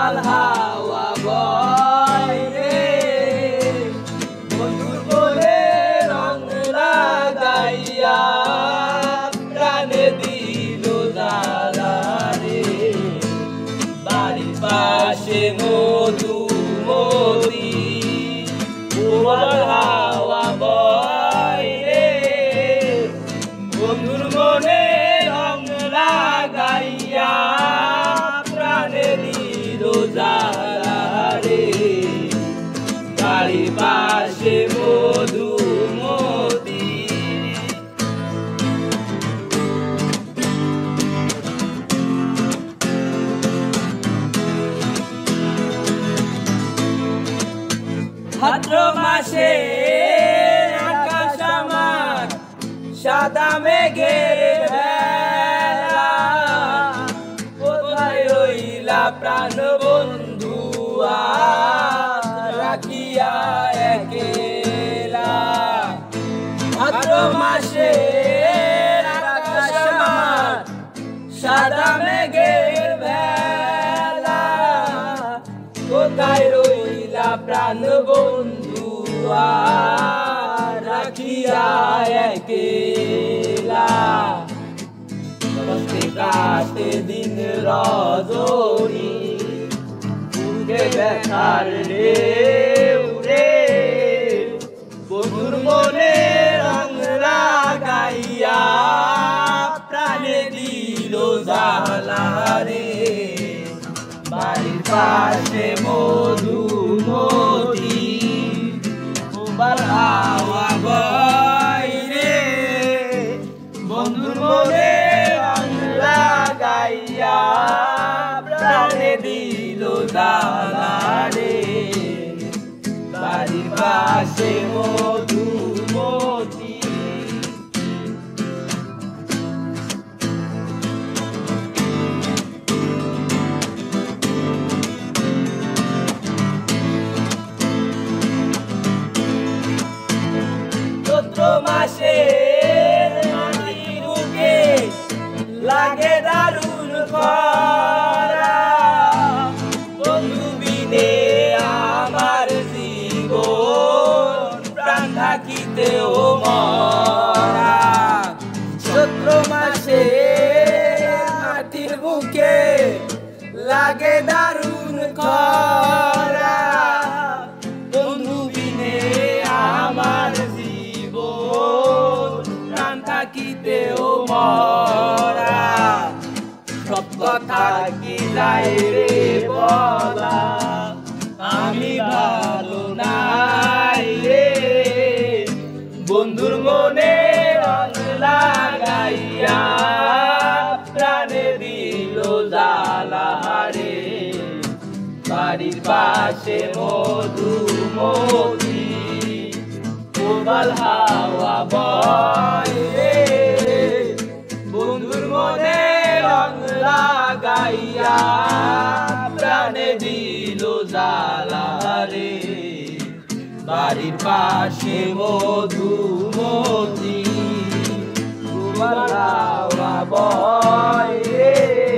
প্রবাল হাওয়া বয় রে, বন্ধুর মনে রং লাগাইয়া প্রাণে দিল জ্বালা রে। বাড়ির পাশে মধুমতি প্রবাল হাওয়া বয় রে, বন্ধুর মনে রং লাগাইয়া প্রাণে দিল জ্বালা রে। বাড়ির পাশে মধুমতি। ভাদ্র মাসে আকাশ আমার সাদা মেঘের ভেলা, কোথায় রইলা প্রাণ বন্ধু রাখিয়া একেলা। ভাদ্র মাসে আকাশ আমার সাদা মেঘের ভেলা, কোথায় রইলা প্রাণ বন্ধু রাখিয়া একেলা। কষ্টে কাটে দিন রজনী, বুকে ব্যথার ঢেউ রে, বন্ধুর মনে রং লাগাইয়া প্রাণে দিল জ্বালা রে। বাড়ির পাশে মধুমতি প্রবাল হাওয়া বয় রে, বন্ধুর মনে রং লাগাইয়া প্রাণে দিল জ্বালা রে। বাড়ির পাশে মধুমতি। চৈত্র মাসে মাটির বুকে লাগে দারুণ খরা, বন্ধু বিনে আমার জীবন প্রাণ থাকিতেও মরা। চৈত্র মাসে মাটির বুকে লাগে দারুণ খরা, বন্ধু বিনে আমার প্রাণ থাকিতেও মরা। সব কথা কি যায় রে বলা, আমি ভালো নাই রে, বন্ধুর মনে রং লাগাইয়া প্রাণে দিল জ্বালা রে। বাড়ির পাশে মধুমতি প্রবাল হাওয়া বয় রে, বন্ধুর মনে রং লাগাইয়া প্রাণে দিল জ্বালা রে। বাড়ির পাশে মধুমতি প্রবাল হাওয়া বয় রে।